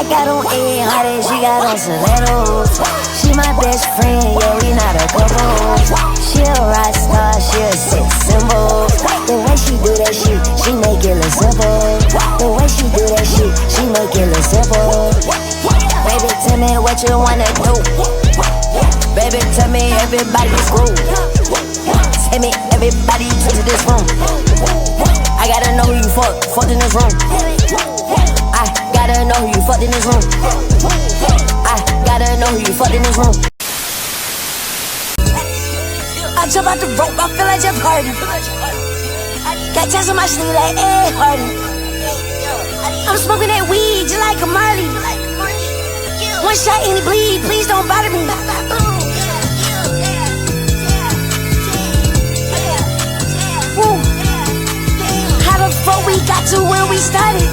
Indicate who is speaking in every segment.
Speaker 1: got on 800, she got on stilettos. She my best friend, yeah, we not a couple. She a rock star, she a sex symbol. The way she do that shit, she make it look simple. The way she do that shit, she make it look simple. Baby, tell me what you wanna do. Baby, tell me everybody's groove. Tell me everybody to this room. I gotta know who you fucked in this room. I gotta know who you fucked in this room. I gotta know who you fucked in this room. I jump out the rope, I feel like Jeff Hardy. Got tats on my sleeve like Ed Hardy. I'm smoking that weed just like a Marley. One shot and it bleed, please don't bother me. Woo. How the fuck we got to where we started?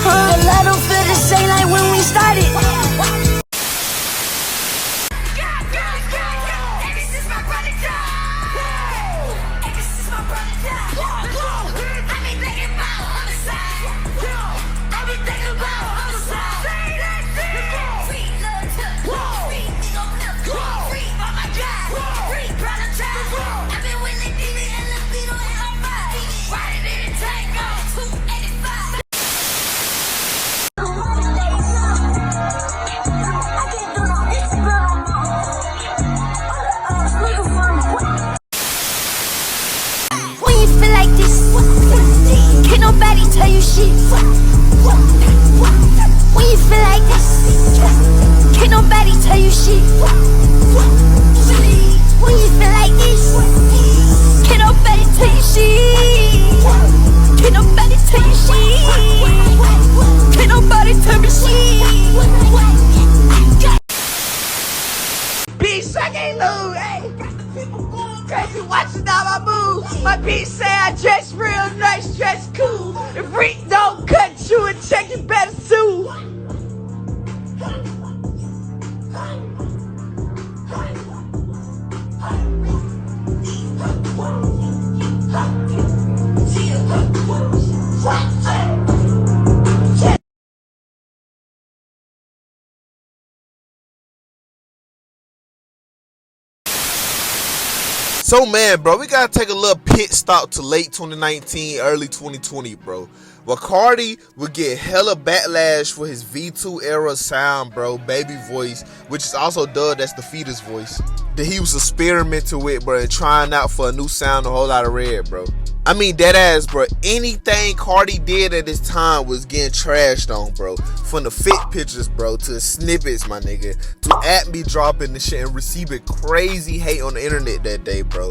Speaker 1: The love don't feel the same like when we started. Nobody tell you shit. When you feel like this, can't nobody tell you shit. When you feel like this, can't nobody tell you shit. Can't nobody tell you shit. Can't nobody tell me shit.
Speaker 2: Bitch, I can't lose, hey. Crazy watching all my moves. My bitch say I dress real nice, dress cool. If Rick don't cut you and check, you better sue.
Speaker 3: So man, bro, we gotta take a little pit stop to late 2019, early 2020, bro. Well, Carti would get hella backlash for his V2 era sound, bro, baby voice, which is also dubbed as the fetus voice, that he was experimenting with, bro, and trying out for a new sound, a whole lot of red, bro. I mean, dead ass, bro. Anything Carti did at this time was getting trashed on, bro. From the fit pictures, bro, to snippets, my nigga, to at me dropping the shit and receiving crazy hate on the internet that day, bro.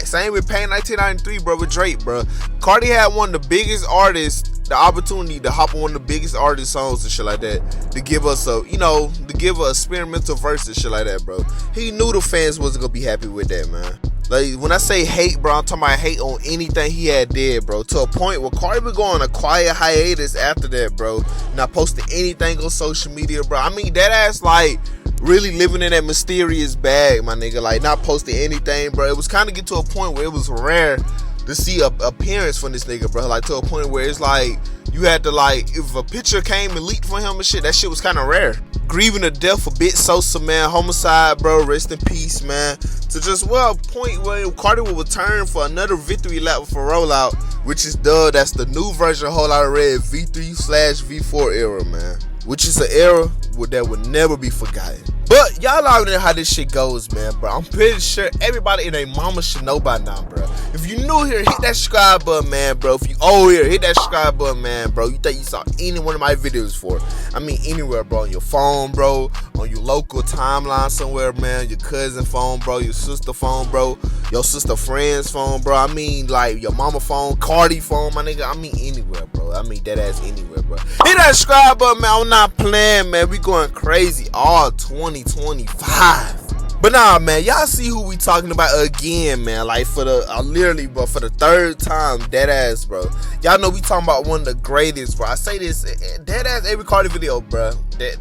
Speaker 3: Same with Pain 1993, bro, with Drake, bro. Carti had one of the biggest artists, the opportunity to hop on one of the biggest artist songs and shit like that, to give us a, you know, to give an experimental verse and shit like that, bro. He knew the fans wasn't gonna be happy with that, man. Like, when I say hate, bro, I'm talking about hate on anything he had did, bro. To a point where Carti would go on a quiet hiatus after that, bro. Not posting anything on social media, bro. I mean, that ass, like, really living in that mysterious bag, my nigga. Like, not posting anything, bro. It was kind of get to a point where it was rare to see a appearance from this nigga, bro. Like, to a point where it's like, you had to, like, if a picture came and leaked for him and shit, that shit was kind of rare. Grieving the death of Bit Sosa, man. Homicide, bro. Rest in peace, man. To just, well, a point where Carti will return for another victory lap for Rollout, which is dubbed, that's the new version of Whole Lotta Red V3/V4 era, man. Which is an era that would never be forgotten. But y'all already know how this shit goes, man, bro. I'm pretty sure everybody and their mama should know by now, bro. If you new here, hit that subscribe button, man, bro. If you old here, hit that subscribe button, man, bro. You think you saw any one of my videos for? I mean, anywhere, bro. On your phone, bro. On your local timeline somewhere, man. Your cousin phone, bro. Your sister phone, bro. Your sister friend's phone, bro. I mean, like, your mama phone, Carti phone, my nigga. I mean, anywhere, bro. I mean, that ass anywhere, bro. Hit that subscribe button, man. I'm not playing, man. We going crazy all 2025. But nah, man, y'all see who we talking about again, man. Like for the literally, bro, for the third time, dead ass, bro. Y'all know we talking about one of the greatest, bro. I say this dead ass every Carti video, bro.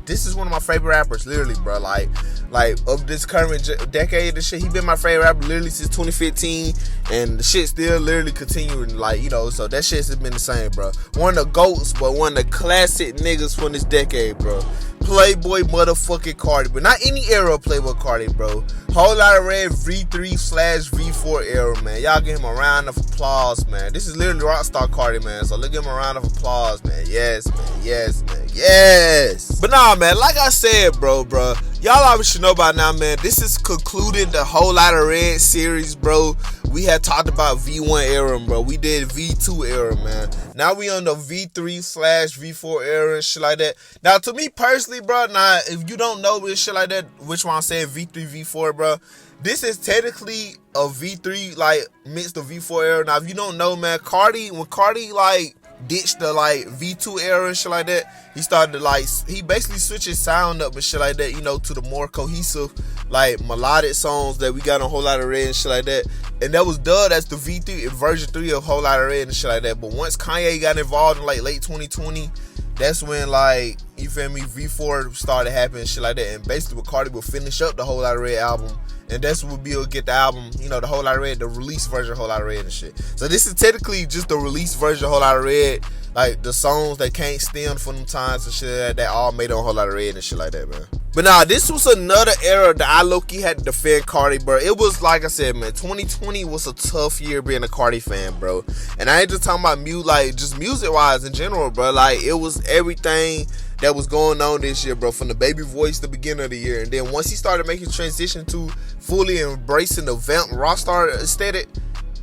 Speaker 3: This is one of my favorite rappers, literally, bro. Like of this current decade, and shit. He been my favorite rapper literally since 2015, and the shit still literally continuing. Like, you know, so that shit's been the same, bro. One of the goats, but one of the classic niggas from this decade, bro. Playboi motherfucking Carti, but not any era of Playboi Carti, bro. Whole Lotta Red V3/V4 era, man. Y'all give him a round of applause, man. This is literally Rockstar Carti, man. So let's give him a round of applause, man. Yes, man. Yes, man. Yes. But nah, man. Like I said, bro. Y'all obviously know by now, man. This is concluding the Whole Lotta Red series, bro. We had talked about V1 era, bro. We did V2 era, man. Now we on the V3/V4 era and shit like that. Now, to me personally, bro, now, if you don't know this shit like that, which one I'm saying, V3, V4, bro, this is technically a V3, like, mixed the V4 era. Now, if you don't know, man, when Carti, like, ditched the, like, V2 era and shit like that, he started to, like, he basically switched his sound up and shit like that, you know, to the more cohesive, like, melodic songs that we got on Whole Lotta Red and shit like that. And that was dubbed as the V3, version 3 of Whole Lotta Red and shit like that. But once Kanye got involved in, like, late 2020, that's when, like, you feel me, V4 started happening and shit like that. And basically what Carti would finish up the Whole Lotta Red album. And that's what we'll get the album, you know, the Whole Lotta Red, the release version of Whole Lotta Red and shit. So this is technically just the release version of Whole Lotta Red. Like, the songs that can't stand for them times and shit that all made on Whole Lotta Red and shit like that, man. But nah, this was another era that I low-key had to defend Carti, bro. It was, like I said, man, 2020 was a tough year being a Carti fan, bro. And I ain't just talking about just music-wise in general, bro. Like, it was everything that was going on this year, bro, from the baby voice the beginning of the year. And then once he started making transition to fully embracing the Vamp Rockstar aesthetic,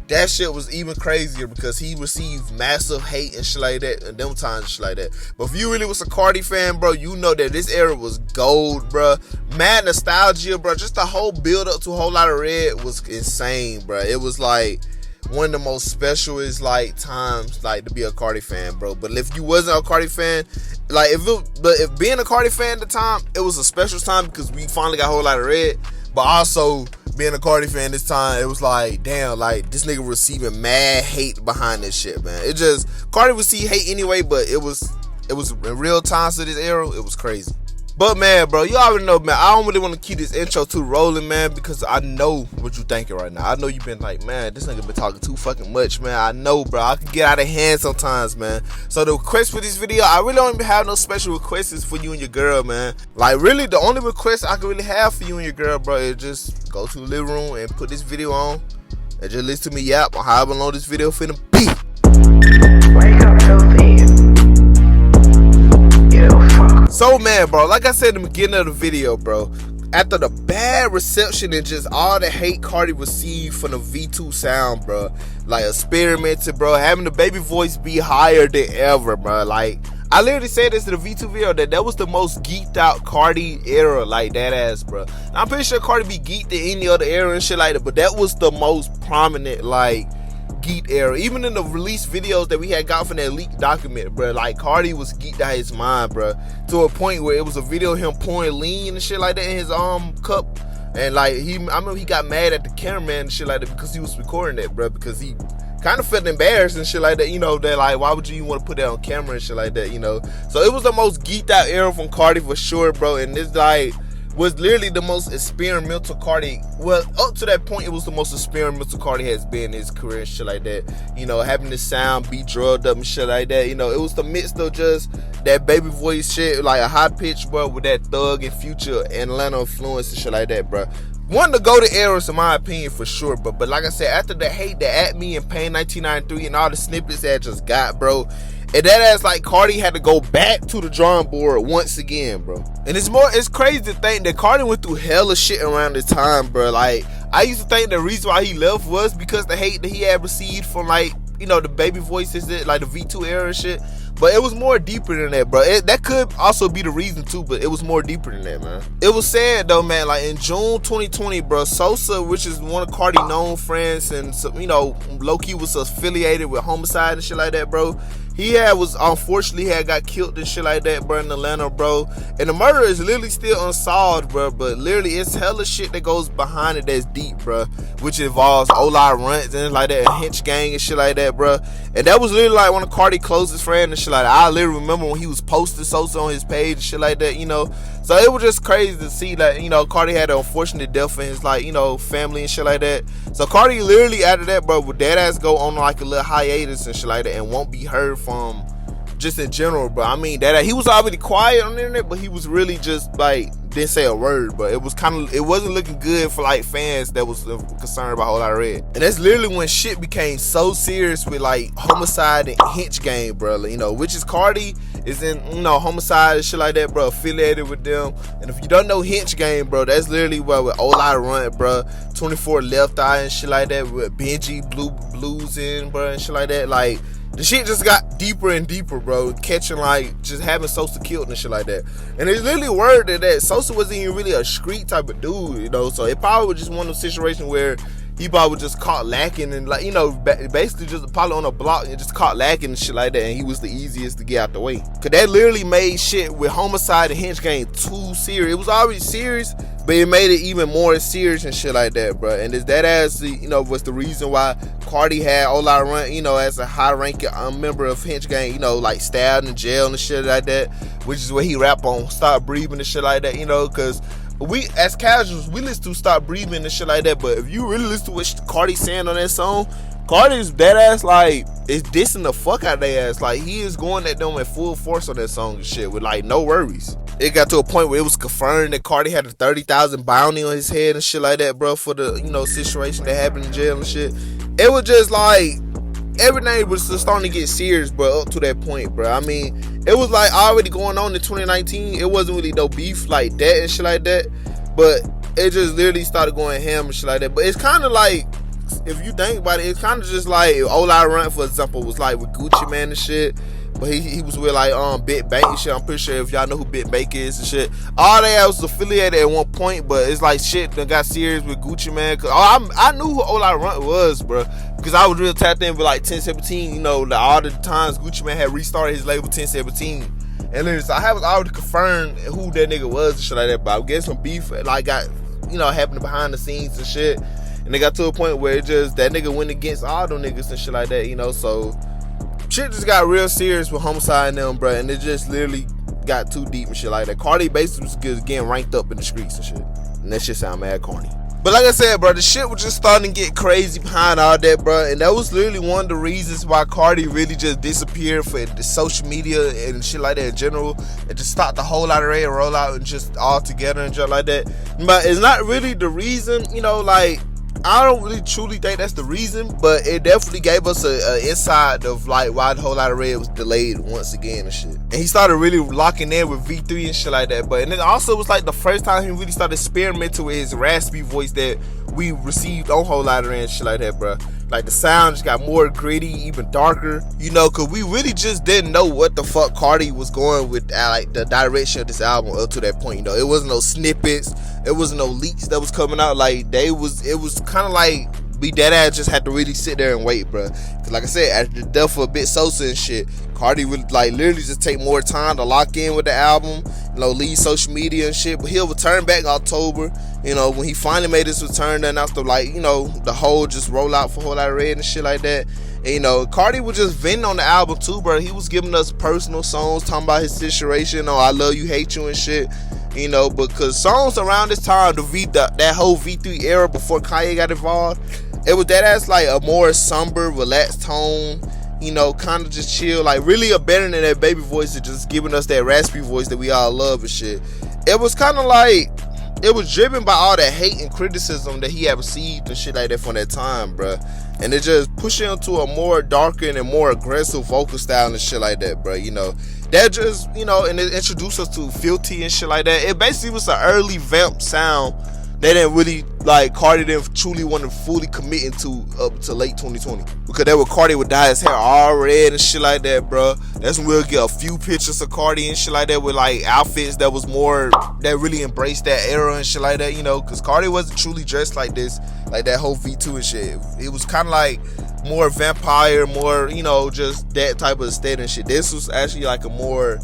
Speaker 3: that shit was even crazier because he received massive hate and shit like that, and them times and shit like that. But if you really was a Carti fan, bro, you know that this era was gold, bro. Mad nostalgia, bro. Just the whole build up to a Whole Lotta Red was insane, bro. It was like one of the most specialest, like, times, like, to be a Carti fan, bro. But if you wasn't a Carti fan, like, if being a Carti fan at the time, it was a special time because we finally got Whole Lotta Red. But also, being a Carti fan this time, it was like, damn, like, this nigga receiving mad hate behind this shit, man. It just, Carti received hate anyway, but it was in real time to this era, it was crazy. But, man, bro, you already know, man, I don't really want to keep this intro too rolling, man, because I know what you thinking right now. I know you've been like, man, this nigga been talking too fucking much, man. I know, bro. I can get out of hand sometimes, man. So the request for this video, I really don't even have no special requests for you and your girl, man. Like, really, the only request I can really have for you and your girl, bro, is just go to the living room and put this video on and just listen to me yap on however long this video finna be.
Speaker 2: Wake up, filthy.
Speaker 3: So, man, bro, like I said in the beginning of the video, bro, after the bad reception and just all the hate Carti received from the V2 sound, bro, like, experimented, bro, having the baby voice be higher than ever, bro, like, I literally said this in the V2 video that was the most geeked out Carti era, like, that ass, bro. And I'm pretty sure Carti be geeked in any other era and shit like that, but that was the most prominent, like, geek era. Even in the release videos that we had got from that leaked document, bro, like, Carti was geeked out his mind, bro, to a point where it was a video of him pouring lean and shit like that in his cup, and like, I remember he got mad at the cameraman and shit like that because he was recording that, bro, because he kind of felt embarrassed and shit like that, you know, that, like, why would you even want to put that on camera and shit like that, you know. So it was the most geeked out era from Carti for sure, bro, and this, like, was literally the most experimental Carti. Well, up to that point, it was the most experimental Carti has been in his career and shit like that. You know, having the sound be drugged up and shit like that. You know, it was the midst of just that baby voice shit, like a high pitch, bro, with that Thug and Future Atlanta influence and shit like that, bro. One of the go-to eras, in my opinion, for sure, but like I said, after the hate that At Me and Pain 1993 and all the snippets that I just got, bro, and that ass, like, Carti had to go back to the drawing board once again, bro. And it's crazy to think that Carti went through hella shit around this time, bro. Like, I used to think the reason why he left was because the hate that he had received from, like, you know, the baby voices, like the V2 era and shit. But it was more deeper than that, bro. That could also be the reason too, but it was more deeper than that, man. It was sad though, man. Like, in June 2020, bro, Sosa, which is one of Carti known friends and, you know, low-key was affiliated with Homicide and shit like that, bro, was unfortunately had got killed and shit like that, bro, in Atlanta, bro. And the murder is literally still unsolved, bro. But literally, it's hella shit that goes behind it that's deep, bro. Which involves Ola Runs and like that, Hinch Gang and shit like that, bro. And that was literally like one of Carti's closest friends and shit like that. I literally remember when he was posting Sosa on his page and shit like that, you know. So it was just crazy to see that, you know, Carti had an unfortunate death in his, like, you know, family and shit like that. So Carti literally after that, bro, would dead ass go on like a little hiatus and shit like that and won't be heard from just in general, bro. I mean, that he was already quiet on the internet, but he was really just like didn't say a word, but it wasn't looking good for like fans that was concerned about Lotta Red. And that's literally when shit became so serious with like homicide and Hinch Gang, bro. You know, which is Carti is in, you know, homicide and shit like that, bro, affiliated with them. And if you don't know Hinch Gang, bro, that's literally what with Lotta Run, bro, 24 Left Eye and shit like that, with Benji Blues in, bro, and shit like that. Like, the shit just got deeper and deeper, bro. Catching, like, just having Sosa killed and shit like that. And it's literally word that Sosa wasn't even really a street type of dude, you know. So it probably was just one of those situations where he probably was just caught lacking and, like, you know, basically just probably on a block and just caught lacking and shit like that. And he was the easiest to get out the way. Because that literally made shit with homicide and Hinch Gang too serious. It was already serious, but it made it even more serious and shit like that, bro. And that ass, you know, was the reason why Carti had Lotta Run, you know, as a high-ranking member of Hinch Gang, you know, like stabbed in jail and shit like that, which is what he rap on, Stop Breathing and shit like that, you know, because we, as casuals, we listen to Stop Breathing and shit like that, but if you really listen to what Carti's saying on that song, Carti's dead ass, like, is dissing the fuck out of their ass. Like, he is going at them in full force on that song and shit with, like, no worries. It got to a point where it was confirmed that Carti had a 30,000 bounty on his head and shit like that, bro, for the, you know, situation that happened in jail and shit. It was just like, everything was just starting to get serious, bro, up to that point, bro. I mean, it was like already going on in 2019. It wasn't really no beef like that and shit like that, but it just literally started going ham and shit like that. But it's kind of like, if you think about it, it's kind of just like Lotta Run, for example, was like with Gucci Mane and shit. But he was with like Bit Bank and shit. I'm pretty sure if y'all know who Bit Bank is and shit. All they was affiliated at one point, but it's like shit that got serious with Gucci Mane. Cause I knew who Lotta Run was, bro, because I was real tapped in with like 1017. You know, all the times Gucci Mane had restarted his label 1017. And then so I was already confirmed who that nigga was and shit like that. But I guess some beef like got, you know, happening behind the scenes and shit. And they got to a point where it just, that nigga went against all them niggas and shit like that, you know. So shit just got real serious with homicide and them, bro, and it just literally got too deep and shit like that. Carti basically was just getting ranked up in the streets and shit, and that shit sound mad corny. But like I said, bro, the shit was just starting to get crazy behind all that, bro, and that was literally one of the reasons why Carti really just disappeared for the social media and shit like that in general, and just stopped the whole Lotta Red rollout and just all together and shit like that. But it's not really the reason, you know, like, I don't really truly think that's the reason, but it definitely gave us a insight of like why the whole Lotta Red was delayed once again and shit. And he started really locking in with V3 and shit like that. But and it also was like the first time he really started experimenting with his raspy voice that we received on whole Lotta Red and shit like that, bro. Like the sound just got more gritty, even darker, you know, cause we really just didn't know what the fuck Carti was going with, like the direction of this album up to that point. You know, it wasn't no snippets, it wasn't no leaks that was coming out. Like it was kind of like we dead ass just had to really sit there and wait, bro. Cause like I said, after the death of Bit Sosa and shit, Carti would like literally just take more time to lock in with the album, you know, leave social media and shit. But he'll return back in October, you know, when he finally made his return, then after like, you know, the whole just rollout for Whole Lotta Red and shit like that. And, you know, Carti was just venting on the album too, bro. He was giving us personal songs, talking about his situation, I love you, hate you and shit. You know, because songs around this time, that whole V3 era before Kanye got involved, it was that ass like a more somber, relaxed tone, you know, kind of just chill, like really abandoning that baby voice and just giving us that raspy voice that we all love and shit. It was kind of like, it was driven by all that hate and criticism that he had received and shit like that from that time, bruh. And it just pushed him to a more darker and more aggressive vocal style and shit like that, bruh. You know, that just, you know, and it introduced us to Filthy and shit like that. It basically was an early vamp sound they didn't really, like, Carti didn't truly want to fully commit into up to late 2020. Because that was Carti would dye his hair all red and shit like that, bro. That's when we'll get a few pictures of Carti and shit like that with, like, outfits that was more, that really embraced that era and shit like that, you know. Because Carti wasn't truly dressed like this, like that whole V2 and shit. It was kind of like more vampire, more, you know, just that type of aesthetic and shit. This was actually like a more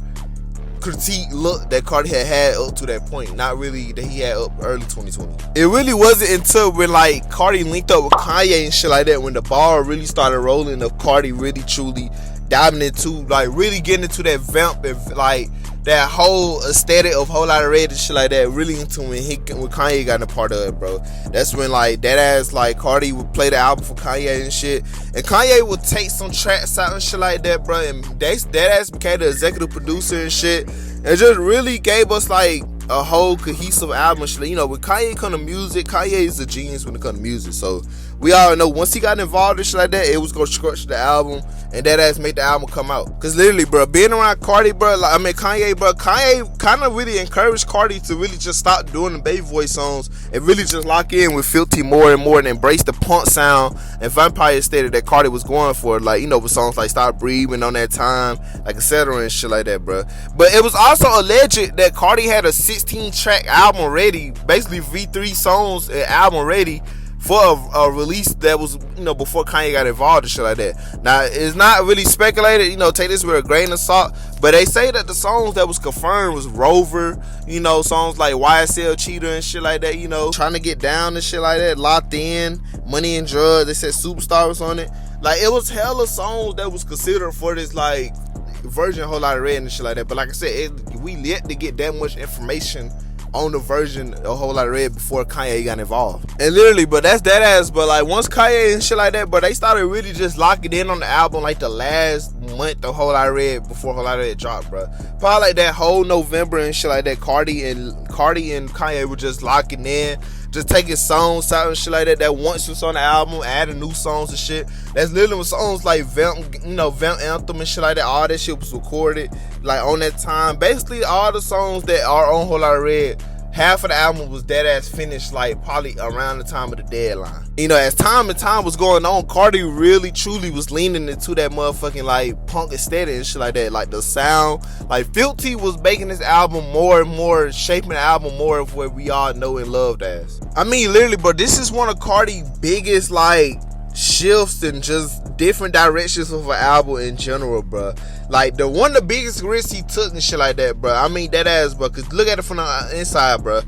Speaker 3: critique look that Carti had up to that point, not really that he had up early 2020. It really wasn't until when like Carti linked up with Kanye and shit like that, when the ball really started rolling of Carti really truly diving into, like, really getting into that vamp and like that whole aesthetic of Whole Lotta Red and shit like that, really into when Kanye got a part of it, bro. That's when like that ass like Carti would play the album for Kanye and shit, and Kanye would take some tracks out and shit like that, bro, and that ass became the executive producer and shit. It just really gave us like a whole cohesive album. You know, when Kanye come to music, Kanye is a genius when it comes to music. So we all know once he got involved in shit like that, it was gonna structure the album, and that ass made the album come out. Cause literally, bro, being around Carti, bro, like, I mean Kanye, bro, Kanye kind of really encouraged Carti to really just stop doing the baby voice songs and really just lock in with Filthy more and more, and embrace the punk sound and vampire aesthetic that Carti was going for. Like, you know, with songs like Stop Breathing, On That Time, like etc. and shit like that, bro. But it was also alleged that Carti had a 16-track album ready, basically V3 songs and album ready for a release that was, you know, before Kanye got involved and shit like that. Now, it's not really speculated, you know, take this with a grain of salt, but they say that the songs that was confirmed was Rover, you know, songs like YSL Cheater and shit like that, you know, Trying to Get Down and shit like that, Locked In, Money and Drugs. They said Superstar was on it. Like, it was hella songs that was considered for this, like, version of Whole Lotta Red and shit like that. But like I said, we yet to get that much information on the version of Whole Lotta Red before Kanye got involved. And literally, but that's that ass. But like once Kanye and shit like that, but they started really just locking in on the album like the last month of Whole Lotta Red before Whole Lotta Red dropped, bro. Probably like that whole November and shit like that. Carti and Kanye were just locking in, just taking songs out and shit like that once was on the album, adding new songs and shit. That's literally when songs like Vamp, you know, Vamp Anthem and shit like that, all that shit was recorded like on that time. Basically all the songs that are on Whole Lotta Red, half of the album was dead ass finished like probably around the time of the deadline. You know, as time and time was going on, Carti really truly was leaning into that motherfucking like punk aesthetic and shit like that. Like the sound, like Filthy was making this album more and more, shaping the album more of what we all know and loved as. I mean, literally, bro, this is one of Carti's biggest like shifts and just different directions of an album in general, bro. Like the one of the biggest risks he took and shit like that, bro. I mean that ass, bro. Cause look at it from the inside, bro.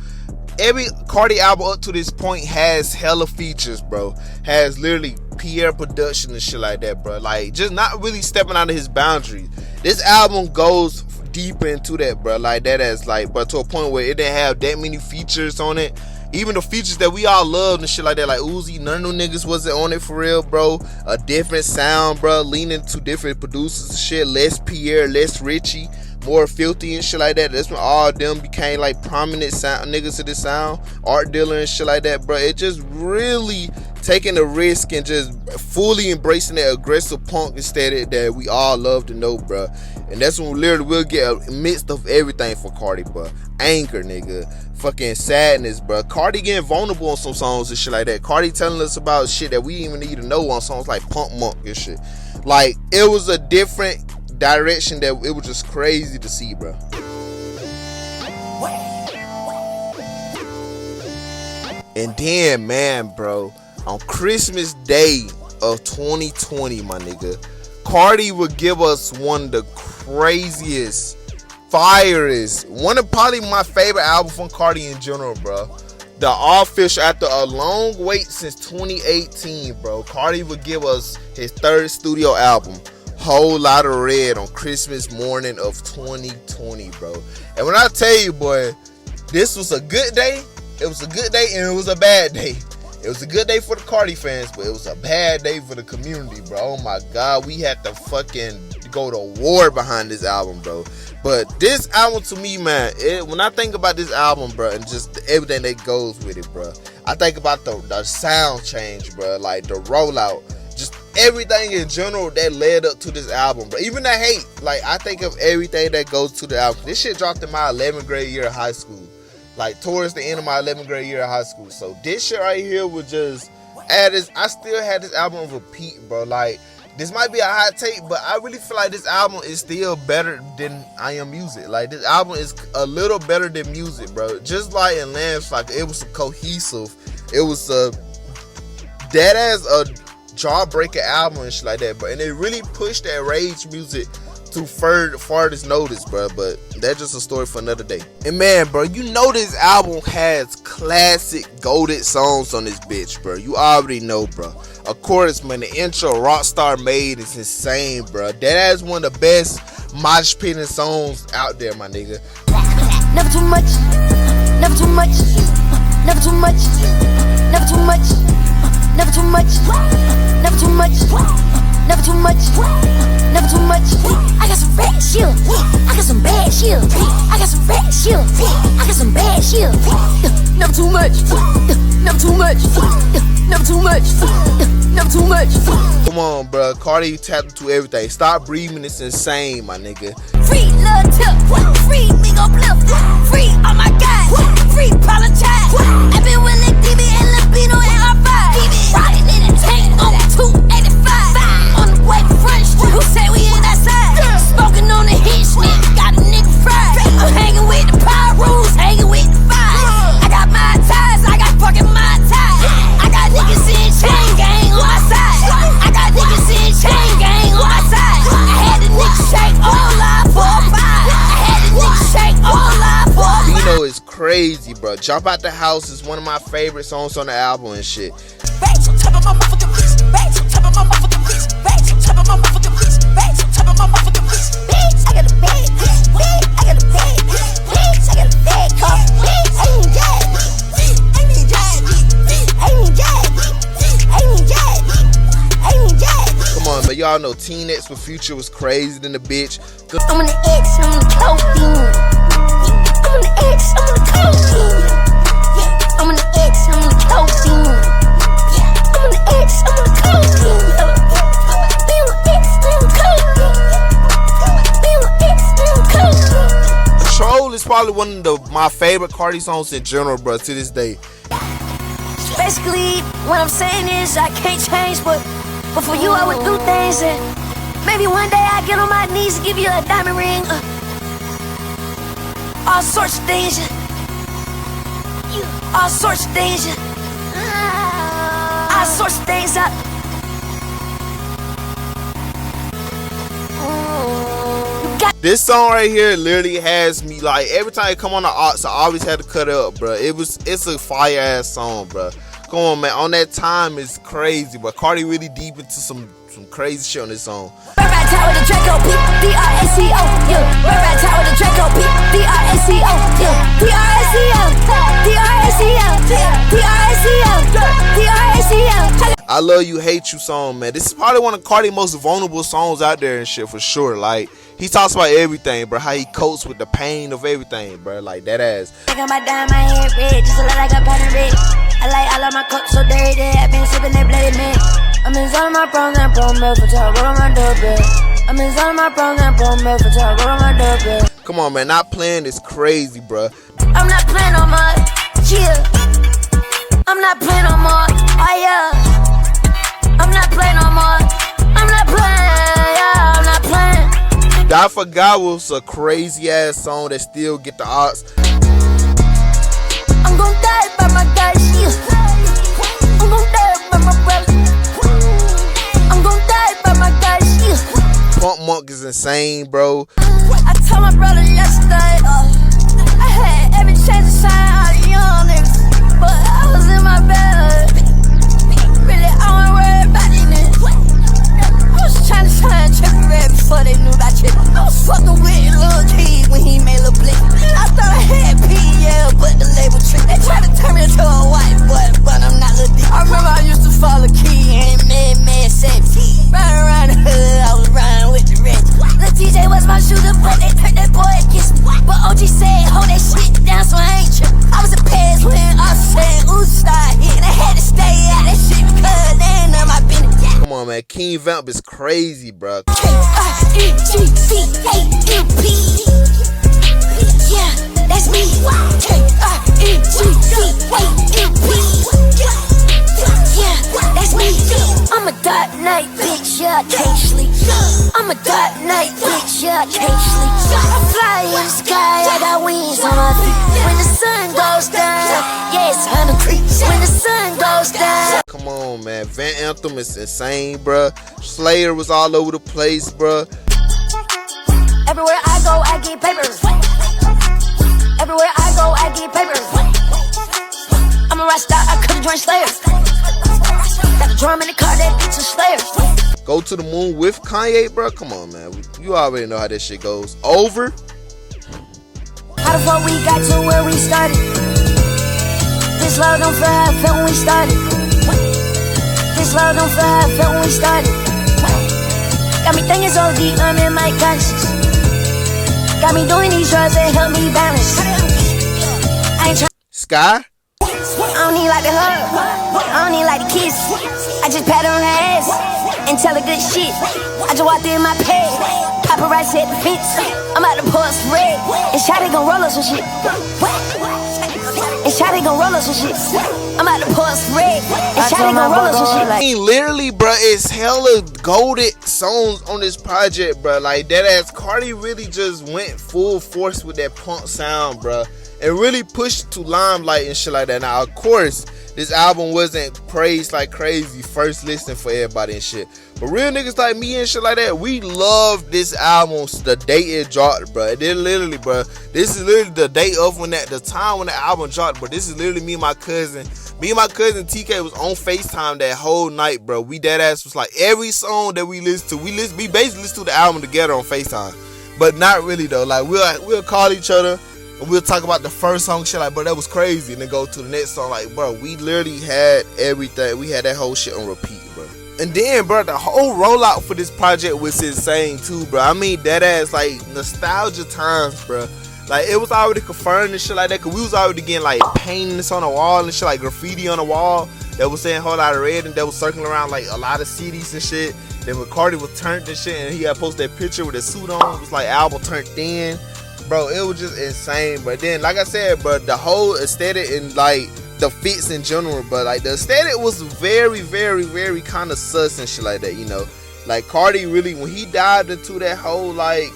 Speaker 3: Every Carti album up to this point has hella features, bro. Has literally Pierre production and shit like that, bro. Like just not really stepping out of his boundaries. This album goes deep into that, bro. Like that ass, like, but to a point where it didn't have that many features on it. Even the features that we all loved and shit like that, like Uzi, none of them niggas wasn't on it for real, bro. A different sound, bro, leaning to different producers and shit. Less Pierre, less Richie, more Filthy and shit like that. That's when all of them became like prominent sound niggas to the sound. Art Dealer and shit like that, bro. It just really taking a risk and just fully embracing that aggressive punk aesthetic that we all love to know, bro. And that's when we literally will get a mix of everything for Carti, bro. Anger, nigga. Fucking sadness, bro. Carti getting vulnerable on some songs and shit like that. Carti telling us about shit that we even need to know on songs like Punk Monk and shit. Like, it was a different direction that it was just crazy to see, bro. And then, man, bro, on Christmas Day of 2020, my nigga, Carti would give us one of the craziest, firest, one of probably my favorite album from Carti in general, bro. The Official, after a long wait since 2018, bro, Carti would give us his third studio album, Whole Lotta Red, on Christmas morning of 2020, bro. And when I tell you, boy, this was a good day. It was a good day and it was a bad day. It was a good day for the Carti fans, but it was a bad day for the community, bro. Oh my God, we had to fucking go to war behind this album, bro. But this album to me, man, when I think about this album, bro, and just everything that goes with it, bro, I think about the sound change, bro, like the rollout, just everything in general that led up to this album, bro. Even the hate, like I think of everything that goes to the album. This shit dropped in my 11th grade year of high school, like towards the end of my 11th grade year of high school. So this shit right here was just, I still had this album on repeat, bro. Like, this might be a hot take, but I really feel like this album is still better than I Am Music. Like, this album is a little better than music, bro. Just like in Lambs, like, it was cohesive. It was that as a jawbreaker album and shit like that, bro. And it really pushed that rage music to farthest notice, bro. But that's just a story for another day. And man, bro, you know this album has classic goated songs on this bitch, bro. You already know, bro. Of course, man, the intro Rockstar made is insane, bro. That is one of the best mosh pitting songs out there, my nigga.
Speaker 1: Never too much, never too much, never too much, never too much, never too much, never too much, never too much, never too much. I got some bad shit. I got some bad shit. I got some bad shit. I got some bad shit. Never too much, never too much, never too much, never too much.
Speaker 3: Come on, bro. Carti tapped into everything. Stop breathing. It's insane, my nigga.
Speaker 1: Free love tip, free me go bluff, free oh my god, free apologize. I've been with Lil DB and Lil and R5. Riding in a tank on 285. On the way to Front Street, who say we in that side? Smoking on the hit shit, got a nigga fried. I'm hanging with the power rules, hanging with the vibes. I got my ties, I got fucking my ties. I got niggas in chain gang on my side. I got niggas in chain gang on my side. I had the niggas shake all up.
Speaker 3: Dino is crazy, bro. Jump Out the House is one of my favorite songs on the album and shit. Come on, but y'all know Teen X with Future was crazy than the bitch.
Speaker 1: I'm on the X, I'm on the codeine. I'm on the X, I'm on the codeine. I'm on the X, I'm on the codeine. I'm on the X, I'm on the codeine. Be on the X, I'm on the codeine. Be on the X, I'm on the codeine.
Speaker 3: Troll is probably one of my favorite Carti songs in general, bro, to this day.
Speaker 1: Basically, what I'm saying is I can't change, but for you I would do things and maybe one day I get on my knees and give you a diamond ring. All sorts of things. All sorts of things. All sorts of things.
Speaker 3: This song right here literally has me like every time it come on the aux, I always had to cut it up, bro. It's a fire ass song, bro. Come on, man. On That Time is crazy, but Carti really deep into some crazy shit on this song. I Love You, Hate You song, man. This is probably one of Carti's most vulnerable songs out there and shit for sure. Like, he talks about everything, bro. How he copes with the pain of everything, bro. Like, that ass.
Speaker 1: I got my dime, my head red, just a lot like a pattern red. I like all of my cups so dirty, I've been sipping that bloody man. I'm in zone of my pros and pro milk for top, roll on my doorbell. I'm in zone of my pros and pro milk for top, roll on my doorbell.
Speaker 3: Come on, man. Not playing is crazy, bro.
Speaker 1: I'm not playing no more, yeah. I'm not playing no more, oh yeah. I'm not playing no more, I'm not playing, yeah, I'm not playing.
Speaker 3: Die For God was a crazy ass song that still get the odds.
Speaker 1: I'm gon' die by my guys, yeah. I'm gon' die by my brother. I'm gon' die by my guys, yeah.
Speaker 3: Punk Monk is insane, bro.
Speaker 1: I told my brother yesterday, I had every chance to shine out of young niggas, but I was in my bed. Really, I wasn't worried about these niggas. I was trying to shine Trippie Redd before they knew about Trippie. I was fucking with Lil Key when he made Lil Blick. I thought I had PL, but the label trick. They tried to turn me into a white boy, but I'm not Lil D. I remember I used to follow Key and man said riding around the hood, I was riding with the rest. Lil TJ was my shooter, but they turned that boy against me. But OG said, hold that shit down, so I ain't trippin'. I was a pass when Offset and Uzi started hitting. I had to stay out that shit because they ain't none of my business.
Speaker 3: Come on, man. King Vamp is crazy, bro.
Speaker 1: K-I-N-G-V-A-M-P. Yeah, that's me. K-I-N-G-V-A-M-P. Yeah, that's me. I'm a dark night bitch, yeah, I can't sleep. I'm a dark night bitch, yeah, I can't sleep. I fly in the sky, I got wings on my feet. When the sun goes down, yeah, it's time to creep. When the sun goes down.
Speaker 3: Come on, on, man. Van Anthem is insane, bruh. Slayer was all over the place, bruh.
Speaker 1: Everywhere I go, I get papers. Everywhere I go, I get papers. I'm a rock star, I could've joined Slayer. Got a drum in the car, that bitch a Slayer.
Speaker 3: Go to the moon with Kanye, bro. Come on, man. You already know how this shit goes. Over.
Speaker 1: How the fuck we got to where we started? This love don't feel how I felt when we started. This love don't feel how I felt when we started. Got me thinking so deep, I'm in my conscience. Got me doing these drugs that help me balance. I ain't trying.
Speaker 3: Sky.
Speaker 1: I don't need like the hug, I don't need like the kiss. I just pat her on her ass and tell her good shit. I just walked in my pad, paparazzi at the fence. I'm about to pour us some red, and Shawty gon' roll us some shit. And Shawty gon' roll us some shit. I'm about to pour us some red, and Shawty gon' roll us some shit.
Speaker 3: I mean, literally, bro, it's hella golded songs on this project, bro. Like, that ass Carti really just went full force with that punk sound, bro. And really pushed to limelight and shit like that. Now, of course, this album wasn't praised like crazy first listen for everybody and shit. But real niggas like me and shit like that, we love this album the day it dropped, bro. It literally, bro. This is literally the day of when the time when the album dropped, but this is literally me and my cousin. Me and my cousin TK was on FaceTime that whole night, bro. We dead ass was like every song that we listened to, we basically listened to the album together on FaceTime. But not really though. Like we'll call each other and we'll talk about the first song, shit like, bro, that was crazy. And then go to the next song, like, bro, we literally had everything. We had that whole shit on repeat, bro. And then, bro, the whole rollout for this project was insane too, bro. I mean, that ass, like, nostalgia times, bro. Like, it was already confirmed and shit like that, cause we was already getting, like, paintings on the wall and shit, like, graffiti on the wall that was saying Lotta Red, and that was circling around, like, a lot of cities and shit. Then when Carti was turned and shit, and he had posted that picture with his suit on, it was like, album turned thin. Bro, it was just insane. But then, like I said, bro, the whole aesthetic and like the fits in general, but like the aesthetic was very, very, very kind of sus and shit like that, you know. Like Carti really, when he dived into that whole like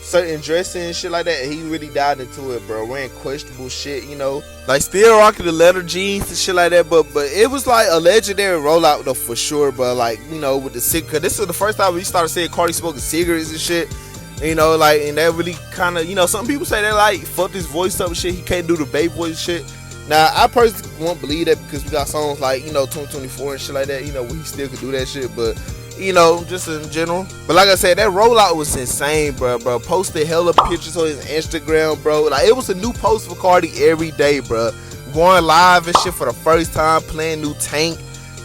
Speaker 3: certain dressing and shit like that, he really dived into it, bro. Wearing questionable shit, you know. Like still rocking the leather jeans and shit like that, but it was like a legendary rollout though for sure. But like, you know, with the cigarette, cause this was the first time we started seeing Carti smoking cigarettes and shit. You know, like, and that really kind of, you know, some people say they like fucked his voice up and shit. He can't do the baby voice shit. Now, I personally won't believe that because we got songs like, you know, 2024 and shit like that, you know, where he still could do that shit. But, you know, just in general. But like I said, that rollout was insane, bro. Posted hella pictures on his Instagram, bro. Like, it was a new post for Carti every day, bro. Going live and shit for the first time, playing new Tank.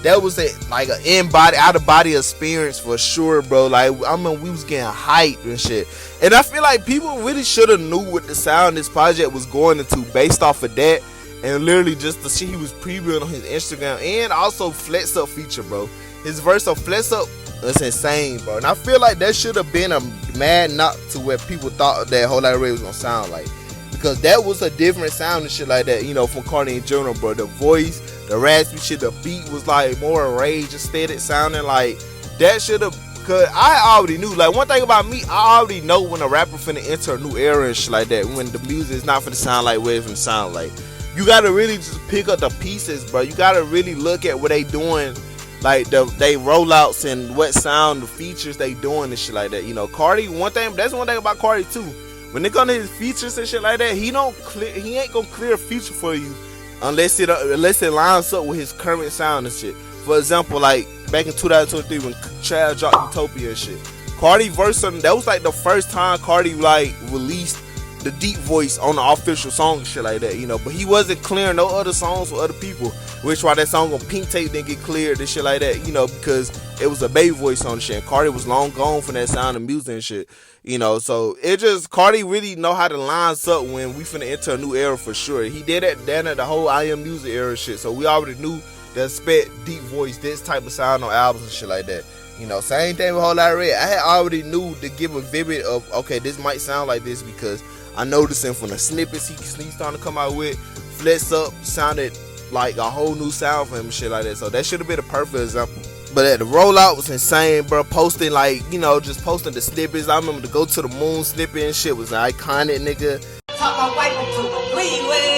Speaker 3: That was like an out of body experience for sure, bro. Like, I mean, we was getting hyped and shit. And I feel like people really should have knew what the sound this project was going into based off of that. And literally just the shit he was previewing on his Instagram. And also Flex Up feature, bro. His verse of Flex Up was insane, bro. And I feel like that should have been a mad knock to where people thought that Lotta Red was gonna sound like. Because that was a different sound and shit like that, you know, from Carti in general, bro. The voice, the raspy shit, the beat was like more rage aesthetic sounding. Like that should have, cause I already knew. Like one thing about me, I already know when a rapper finna enter a new era and shit like that. When the music is not finna sound like what it's finna sound like. You gotta really just pick up the pieces, bro. You gotta really look at what they doing, like they rollouts and what sound, the features they doing and shit like that. You know, Carti. That's one thing about Carti too. When they come to his features and shit like that, he ain't gonna clear a feature for you unless it lines up with his current sound and shit. For example, like back in 2023 when Chad dropped Utopia and shit, Carti verse on that was like the first time Carti like released the deep voice on the official song and shit like that, you know. But he wasn't clearing no other songs for other people, which why that song on Pink Tape didn't get cleared and shit like that, you know, because it was a baby voice on the shit. And Carti was long gone from that sound of music and shit. You know, so it just, Carti really know how to line us up when we finna enter a new era for sure. He did that down at the whole I Am Music era shit. So we already knew to expect deep voice, this type of sound on albums and shit like that. You know, same thing with Lotta Red. I had already knew to give a vivid of, okay, this might sound like this because I noticed him from the snippets he's starting to come out with. Flex Up sounded like a whole new sound for him and shit like that. So that should have been a perfect example. But the rollout was insane, bro. Posting like, you know, just posting the snippets. I remember the Go to the Moon snippet and shit was iconic, nigga.
Speaker 2: Talk my wife to the freeway.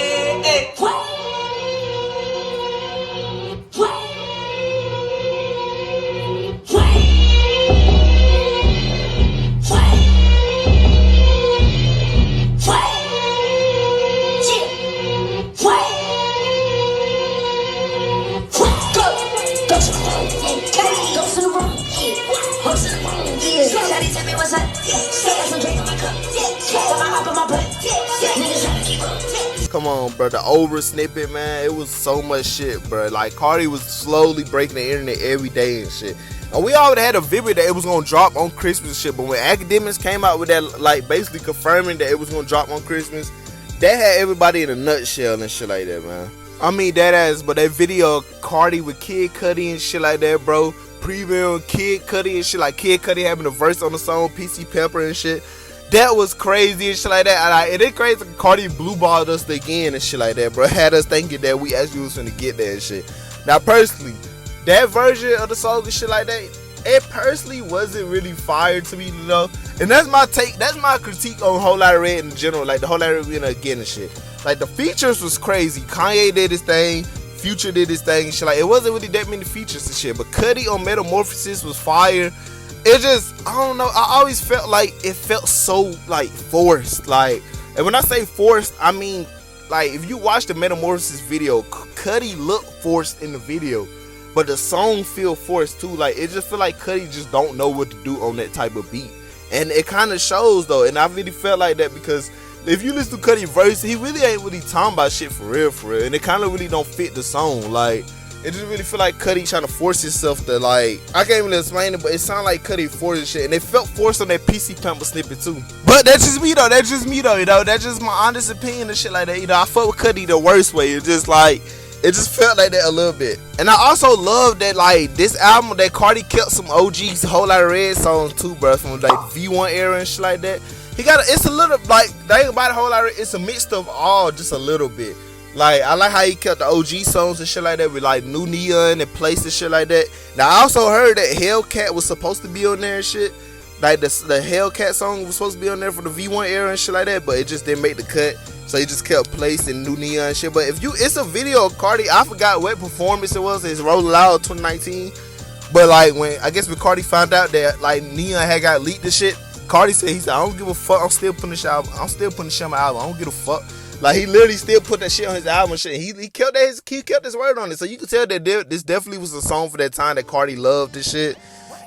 Speaker 3: Come on, bro. The over snippet, man. It was so much shit, bro. Like, Carti was slowly breaking the internet every day and shit. And we already had a vivid that it was gonna drop on Christmas and shit. But when Academics came out with that, like, basically confirming that it was gonna drop on Christmas, that had everybody in a nutshell and shit like that, man. I mean, that ass, but that video of Carti with Kid Cudi and shit like that, bro. Previewing Kid Cudi and shit, like Kid Cudi having a verse on the song, PC Pepper and shit. That was crazy and shit like that. And it crazy. Carti blue balled us again and shit like that, bro. Had us thinking that we actually was finna get that shit. Now, personally, that version of the song and shit like that, it personally wasn't really fire to me, you know. And that's my take. That's my critique on Whole Lotta Red in general. Like the Whole Lotta Red being again and shit. Like the features was crazy. Kanye did his thing. Future did his thing and shit. Like it wasn't really that many features and shit. But Cudi on Metamorphosis was fire. It just, I don't know, I always felt like it felt so like forced. Like, and when I say forced, I mean like if you watch the Metamorphosis video, Cudi looked forced in the video, but the song feel forced too. Like it just feel like Cudi just don't know what to do on that type of beat, and it kind of shows though. And I really felt like that because if you listen to Cudi verse, he really ain't really talking about shit for real, and it kind of really don't fit the song. Like it just really feel like Cudi trying to force himself to, like, I can't even explain it, but it sounded like Cudi forced shit, and it felt forced on that PC Pumper snippet too. But that's just me though, you know, that's just my honest opinion and shit like that, you know. I fuck with Cudi the worst way. It's just like, it just felt like that a little bit. And I also love that, like, this album, that Carti kept some OGs, Whole Lotta Red songs too, bro, from like V1 era and shit like that. He got it's a little, like, the thing about Whole Lotta Red, it's a mix of all, just a little bit. Like, I like how he kept the OG songs and shit like that with like New Neon and Place and shit like that. Now, I also heard that Hellcat was supposed to be on there and shit. Like, the Hellcat song was supposed to be on there for the V1 era and shit like that, but it just didn't make the cut. So he just kept Place and New Neon and shit. But if you, it's a video of Carti, I forgot what performance it was. It's Rollout 2019. But like, when Carti found out that like Neon had got leaked and shit, Carti said, he said, I don't give a fuck. I'm still putting the shit on my album. I don't give a fuck. Like, he literally still put that shit on his album and shit. He kept his word on it. So you can tell that this definitely was a song for that time that Carti loved this shit.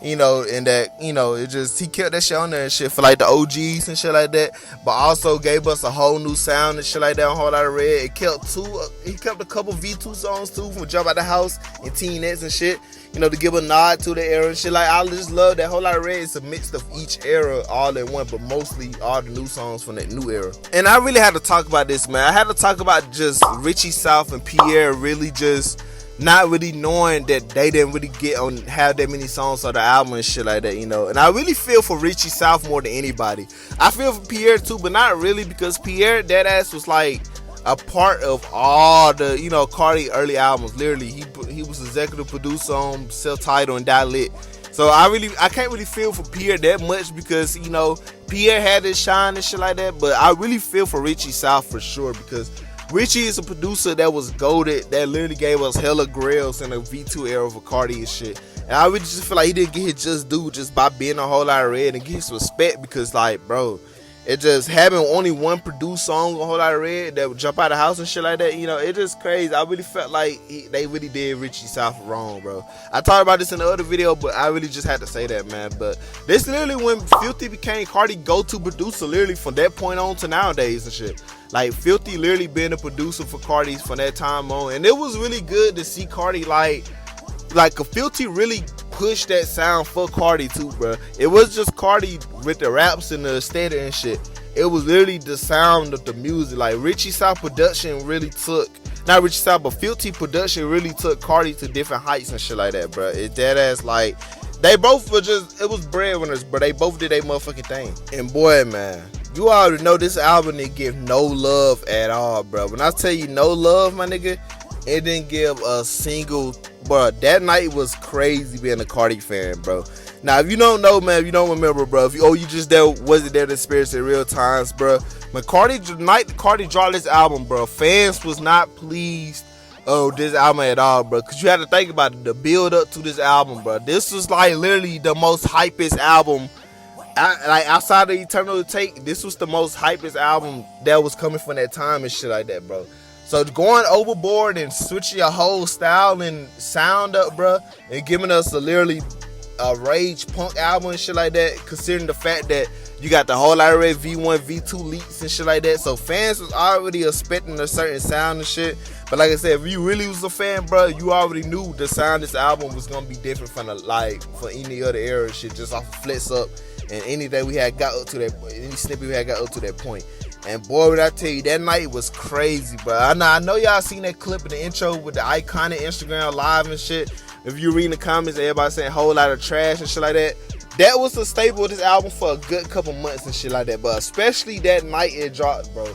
Speaker 3: You know, and that, you know, it just, he kept that shit on there and shit for like the OGs and shit like that. But also gave us a whole new sound and shit like that on Whole Lotta Red. He kept a couple V2 songs too from Jump Out the House and Teenettes and shit. You know, to give a nod to the era and shit. Like, I just love that Whole Lotta Red is a mix of each era all in one, but mostly all the new songs from that new era. And I really had to talk about this, man. I had to talk about just Richie South and Pierre really just not really knowing that they didn't really have that many songs on the album and shit like that, you know. And I really feel for Richie South more than anybody. I feel for Pierre too, but not really, because Pierre, that ass was like a part of all the, you know, Carti early albums. Literally, he was executive producer on Self-Titled and Die Lit. So I can't really feel for Pierre that much, because, you know, Pierre had his shine and shit like that. But I really feel for Richie South for sure, because Richie is a producer that was goated, that literally gave us hella grails in the V2 era for Carti and shit. And I really just feel like he didn't get his just due just by being a Whole Lotta Red, and get his respect, because, like, bro, it just having only one produced song on Whole Lotta Red that would jump out of the house and shit like that, you know, it just crazy. I really felt like they really did Richie South wrong, bro. I talked about this in the other video, but I really just had to say that, man. But this literally when Filthy became Carti go-to producer, literally from that point on to nowadays and shit. Like, Filthy literally been a producer for Carti from that time on, and it was really good to see Carti like a Filthy really pushed that sound for Carti too, bro. It was just Carti with the raps and the aesthetic and shit. It was literally the sound of the music. Like, Richie South production really took, not Richie South, but Filthy production really took Carti to different heights and shit like that, bro. It dead ass, like, they both were just, it was breadwinners, bro. They both did their motherfucking thing. And boy, man, you already know this album didn't give no love at all, bro. When I tell you no love, my nigga, it didn't give a single, bro. That night was crazy being a Carti fan, bro. Now, if you don't know, man, if you don't remember, bro, if you just wasn't there to experience it in real times, bro. When Carti dropped this album, bro, fans was not pleased of this album at all, bro. Cause you had to think about it, the build up to this album, bro. This was like literally the most hypest album. Like, outside of Eternal Take, this was the most hypest album that was coming from that time and shit like that, bro. So going overboard and switching your whole style and sound up, bro, and giving us a literally a rage punk album and shit like that, considering the fact that You got the whole Lotta Red V1, V2 leaks and shit like that. So fans was already expecting a certain sound and shit. But like I said, if you really was a fan, bro, you already knew the sound of this album was gonna be different from for any other era and shit, just off of Flex Up and anything we had got up to that, any snippet we had got up to that point. And boy, when I tell you, that night was crazy, bro. I know y'all seen that clip in the intro with the iconic Instagram live and shit. If you read in the comments, everybody saying whole lot of trash and shit like that. That was the staple of this album for a good couple months and shit like that. But especially that night it dropped, bro.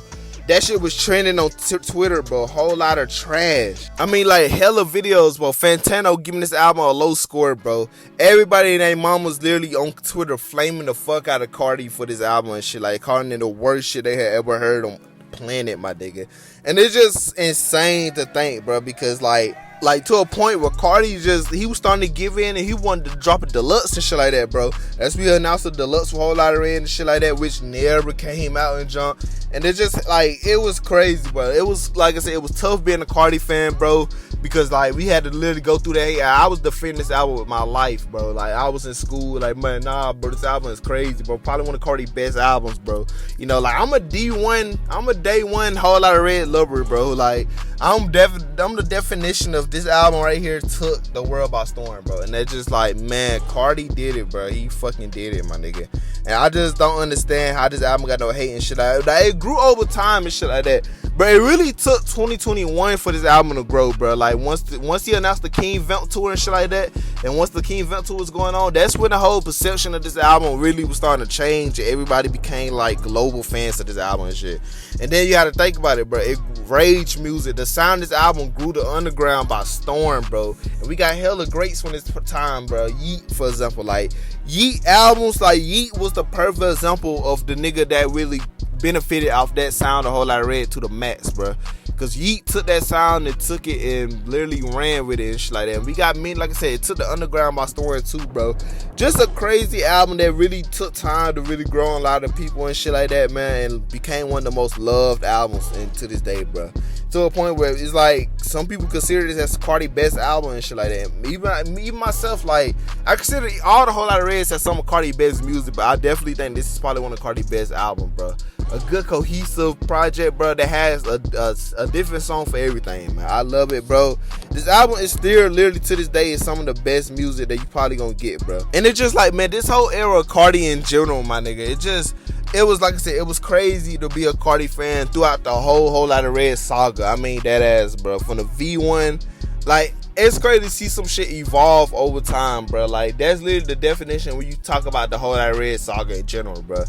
Speaker 3: That shit was trending on Twitter, bro. Whole lot of trash. I mean, like, hella videos, bro. Fantano giving this album a low score, bro. Everybody and their mom was literally on Twitter flaming the fuck out of Carti for this album and shit. Like, calling it the worst shit they had ever heard on the planet, my nigga. And it's just insane to think, bro, because, like to a point where Carti he was starting to give in and he wanted to drop a deluxe and shit like that, bro. As we announced a deluxe with Whole Lotta Red and shit like that, which never came out and jump. And it just, like, it was crazy, bro. It was, like I said, it was tough being a Carti fan, bro, because, like, we had to literally go through that. I was defending this album with my life, bro. Like, I was in school, like, man, nah, bro, this album is crazy, bro. Probably one of Carti's best albums, bro. You know, like, I'm a day one Whole Lotta Red lover, bro. Like, I'm the definition of this album right here took the world by storm, bro. And that's just like, man, Carti did it, bro. He fucking did it, my nigga. And I just don't understand how this album got no hate and shit like that. It grew over time and shit like that. But it really took 2021 for this album to grow, bro. Like, once he announced the King Vent tour and shit like that, and once the King Vent tour was going on, that's when the whole perception of this album really was starting to change. Everybody became, like, global fans of this album and shit. And then you gotta think about it, bro. It rage music. The sound of this album grew the underground by storm, bro. And we got hella greats from this time, bro. Yeet, for example. Like, Yeet albums, like, Yeet was the perfect example of the nigga that really benefited off that sound of Whole Lotta Red to the max, bro. Cause Yeet took that sound and took it and literally ran with it and shit like that. And we got me, like I said, it took the underground by storm too, bro. Just a crazy album that really took time to really grow on a lot of people and shit like that, man. And became one of the most loved albums to this day, bro. To a point where it's like some people consider this as Carti's best album and shit like that. Even myself, like, I consider all the Whole Lotta Reds as some of Carti's best music, but I definitely think this is probably one of Carti's best albums, bro. A good cohesive project, bro, that has a different song for everything, man. I love it, bro. This album is still literally to this day is some of the best music that you probably gonna get, bro. And it's just like, man, this whole era of Carti in general, my nigga, it was, like I said, it was crazy to be a Carti fan throughout the whole Lotta Red saga. I mean, that ass, bro. From the V1, like, it's crazy to see some shit evolve over time, bro. Like, that's literally the definition when you talk about the whole Lotta Red saga in general, bro.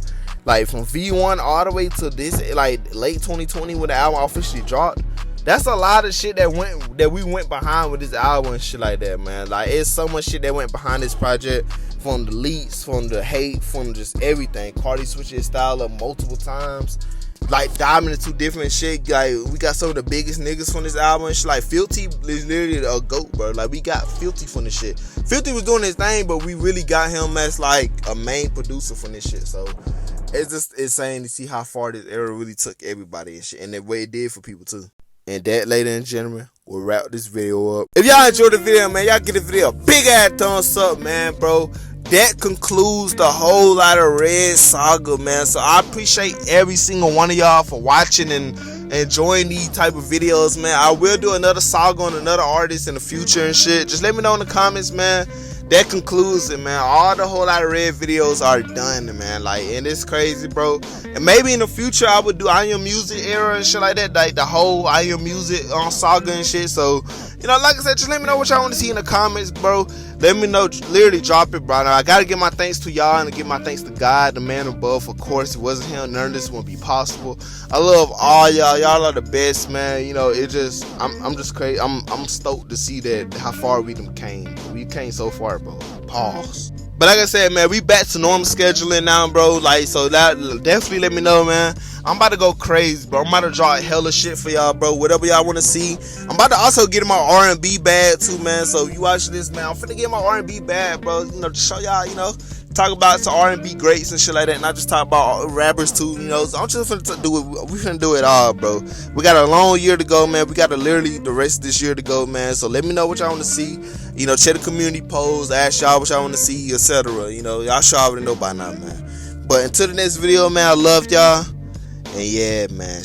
Speaker 3: Like, from V1 all the way to this, like, late 2020 when the album officially dropped. That's a lot of shit that we went behind with this album and shit like that, man. Like, it's so much shit that went behind this project. From the leaks, from the hate, from just everything. Carti switched his style up multiple times. Like, diving into different shit. Like, we got some of the biggest niggas from this album and shit. Like, Filthy is literally a GOAT, bro. Like, we got Filthy from this shit. Filthy was doing his thing, but we really got him as, like, a main producer from this shit. So, it's just insane to see how far this era really took everybody and shit. And the way it did for people, too. And that, ladies and gentlemen, we'll wrap this video up. If y'all enjoyed the video, man, y'all give the video a big ass thumbs up, man, bro. That concludes the Whole Lotta Red saga, man. So I appreciate every single one of y'all for watching and enjoying these type of videos, man. I will do another saga on another artist in the future and shit. Just let me know in the comments, man. That concludes it, man. All the Whole Lotta Red videos are done, man. Like, and it's crazy, bro. And maybe in the future I would do I Am Music era and shit like that. Like the whole I Am Music saga and shit. So, you know, like I said, just let me know what y'all want to see in the comments, bro. Let me know. Literally drop it, bro. Now, I gotta give my thanks to y'all and give my thanks to God, the man above. Of course, it wasn't him. None of this would be possible. I love all y'all. Y'all are the best, man. You know, it just, I'm just crazy. I'm stoked to see that how far we came. We came so far, bro. Pause. But like I said, man, we back to normal scheduling now, bro. Like, so that definitely let me know, man. I'm about to go crazy, bro. I'm about to draw hella shit for y'all, bro. Whatever y'all want to see. I'm about to also get in my R&B bag too, man. So if you watch this, man, I'm finna get in my R&B bag, bro. You know, to show y'all, you know, talk about some R&B greats and shit like that, and not just talk about rappers too, you know. So I'm just finna do it. We finna do it all, bro. We got a long year to go, man. We got literally the rest of this year to go, man. So let me know what y'all want to see. You know, check the community polls, ask y'all what y'all want to see, etc. You know, y'all should already know by now, man. But until the next video, man, I love y'all. And yeah, man.